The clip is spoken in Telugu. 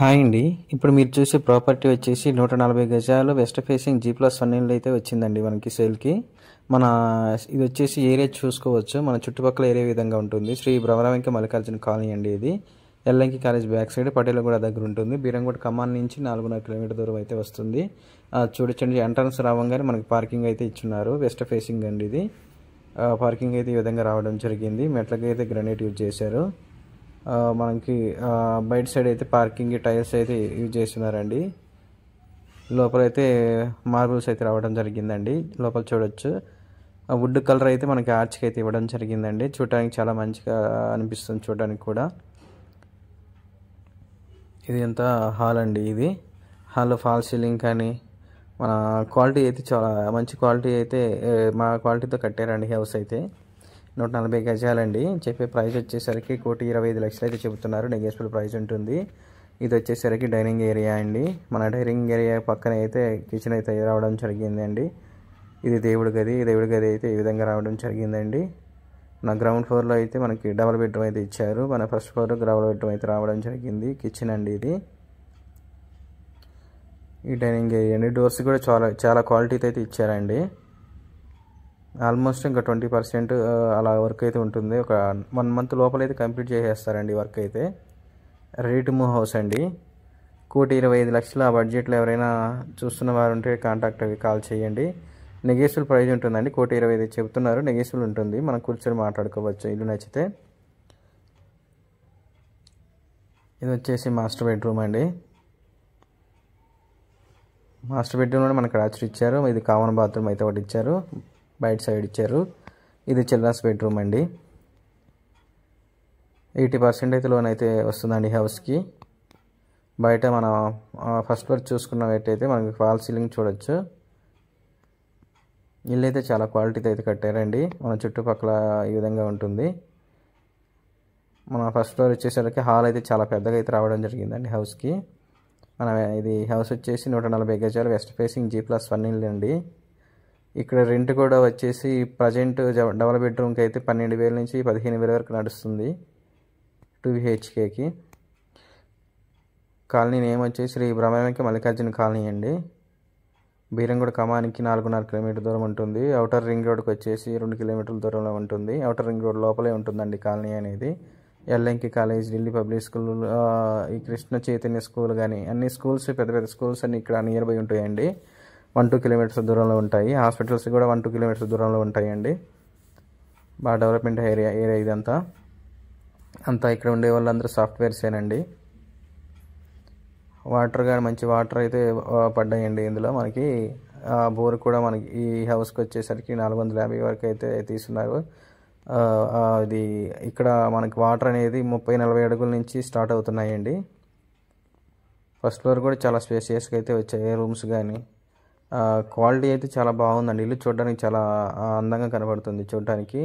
హాయ్ అండి. ఇప్పుడు మీరు చూసే ప్రాపర్టీ వచ్చేసి 140 గజాలు వెస్ట్ ఫేసింగ్ G+1 ఇల్లు అయితే వచ్చిందండి మనకి సేల్కి. మన ఇది వచ్చేసి ఏరియా చూసుకోవచ్చు. మన చుట్టుపక్కల ఏరియా విధంగా ఉంటుంది. శ్రీ భ్రమరాంకి మల్లికార్జున కాలనీ అండి ఇది. ఎల్ఎంకి కాలేజ్ బ్యాక్ సైడ్ పటేల కూడా దగ్గర ఉంటుంది. బీరంగూడ కమాన్ నుంచి 4.5 కిలోమీటర్ దూరం అయితే వస్తుంది. చూడొచ్చండి, ఎంట్రన్స్ రావంగానే మనకి పార్కింగ్ అయితే ఇచ్చున్నారు. వెస్ట్ ఫేసింగ్ అండి ఇది. పార్కింగ్ అయితే ఈ విధంగా రావడం జరిగింది. మెట్లకి అయితే గ్రానైట్ యూజ్ చేశారు. మనకి బయట సైడ్ అయితే పార్కింగ్ టైల్స్ అయితే యూజ్ చేస్తున్నారండి. లోపలైతే మార్బుల్స్ అయితే రావడం జరిగిందండి. లోపల చూడొచ్చు, వుడ్ కలర్ అయితే మనకి ఆర్చ్కి అయితే ఇవ్వడం జరిగిందండి. చూడటానికి చాలా మంచిగా అనిపిస్తుంది చూడడానికి కూడా. ఇది ఎంత హాల్ అండి. ఇది హాల్లో ఫాల్ సీలింగ్ కానీ మన క్వాలిటీ అయితే చాలా మంచి క్వాలిటీ అయితే మా క్వాలిటీతో కట్టారండి. హౌస్ అయితే 140 గజాలండి. చెప్పే ప్రైస్ వచ్చేసరికి 1,25,00,000 అయితే చెబుతున్నారు. నెగోషియబుల్ ప్రైస్ ఉంటుంది. ఇది వచ్చేసరికి డైనింగ్ ఏరియా అండి. మన డైనింగ్ ఏరియా పక్కన అయితే కిచెన్ అయితే రావడం జరిగిందండి. ఇది దేవుడి గది. దేవుడి గది అయితే ఈ విధంగా రావడం జరిగిందండి. మన గ్రౌండ్ ఫ్లోర్లో అయితే మనకి డబుల్ బెడ్రూమ్ అయితే ఇచ్చారు. మన ఫస్ట్ ఫ్లోర్ డబుల్ బెడ్రూమ్ అయితే రావడం జరిగింది. కిచెన్ అండి ఇది. ఈ డైనింగ్ ఏరియా అండి. డోర్స్ కూడా చాలా క్వాలిటీతో అయితే ఇచ్చారండి. ఆల్మోస్ట్ ఇంకా 20% అలా వర్క్ అయితే ఉంటుంది. ఒక 1 మంత్ లోపల అయితే కంప్లీట్ చేసేస్తారండి వర్క్ అయితే. రెడీ టు మూవ్ హౌస్ అండి. 1,25,00,000 ఆ బడ్జెట్లో ఎవరైనా చూస్తున్న వారు ఉంటే కాంటాక్ట్ అవి కాల్ చేయండి. నెగోషియబుల్ ప్రైస్ ఉంటుందండి. 1,25,000 చెబుతున్నారు. నెగోషియబుల్ ఉంటుంది. మనం కూర్చొని మాట్లాడుకోవచ్చు ఇల్లు నచ్చితే. ఇది వచ్చేసి మాస్టర్ బెడ్రూమ్ అండి. మాస్టర్ బెడ్రూమ్లో మనకు అటాచ్డ్ ఇచ్చారు. ఇది కామన్ బాత్రూమ్ అయితే ఒకటి ఇచ్చారు. బయట సైడ్ ఇచ్చారు. ఇది చిల్డ్రన్స్ బెడ్రూమ్ అండి. 80% అయితే లోన్ అయితే వస్తుందండి హౌస్కి. బయట మన ఫస్ట్ ఫ్లోర్ చూసుకున్నట్టయితే మనకి ఫాల్ సీలింగ్ చూడొచ్చు. ఇల్లు అయితే చాలా క్వాలిటీతో అయితే కట్టారండి. మన చుట్టుపక్కల ఈ విధంగా ఉంటుంది. మన ఫస్ట్ ఫ్లోర్ వచ్చేసరికి హాల్ అయితే చాలా పెద్దగా అయితే రావడం జరిగిందండి హౌస్కి. ఇది హౌస్ వచ్చేసి 140 గజాలు వెస్ట్ ఫేసింగ్ G+1 ఇల్లు అండి. ఇక్కడ రెంట్ కూడా వచ్చేసి ప్రజెంట్ డబుల్ బెడ్రూమ్కి అయితే 12,000 నుంచి 15,000 వరకు నడుస్తుంది 2 BHKకి. కాలనీ నేమ్ వచ్చేసి శ్రీ భ్రమరాంకి మల్లికార్జున కాలనీ అండి. బీరంగూడ కమానికి 4.5 కిలోమీటర్ దూరం ఉంటుంది. అవుటర్ రింగ్ రోడ్కి వచ్చేసి 2 కిలోమీటర్ల దూరంలో ఉంటుంది. అవుటర్ రింగ్ రోడ్ లోపలే ఉంటుందండి కాలనీ అనేది. ఎల్ఎంకి కాలేజ్, ఢిల్లీ పబ్లిక్ స్కూల్, ఈ కృష్ణ చైతన్య స్కూల్ కానీ అన్ని స్కూల్స్, పెద్ద పెద్ద స్కూల్స్ అన్ని ఇక్కడ నియర్ బై ఉంటాయండి. 1-2 కిలోమీటర్స్ దూరంలో ఉంటాయి. హాస్పిటల్స్ కూడా 1-2 కిలోమీటర్స్ దూరంలో ఉంటాయండి. బాగా డెవలప్మెంట్ ఏరియా ఇదంతా. ఇక్కడ ఉండే వాళ్ళందరూ సాఫ్ట్వేర్సేనండి. వాటర్ కానీ మంచి వాటర్ అయితే పడ్డాయండి ఇందులో. మనకి బోర్ కూడా మనకి ఈ హౌస్కి వచ్చేసరికి 450 వరకు అయితే తీసుకున్నారు. ఇది ఇక్కడ మనకి వాటర్ అనేది 30-40 అడుగుల నుంచి స్టార్ట్ అవుతున్నాయండి. ఫస్ట్ ఫ్లోర్ కూడా చాలా స్పేసియస్గా అయితే వచ్చాయి. రూమ్స్ కానీ క్వాలిటీ అయితే చాలా బాగుందండి. ఇల్లు చూడడానికి చాలా అందంగా కనబడుతుంది చూడడానికి.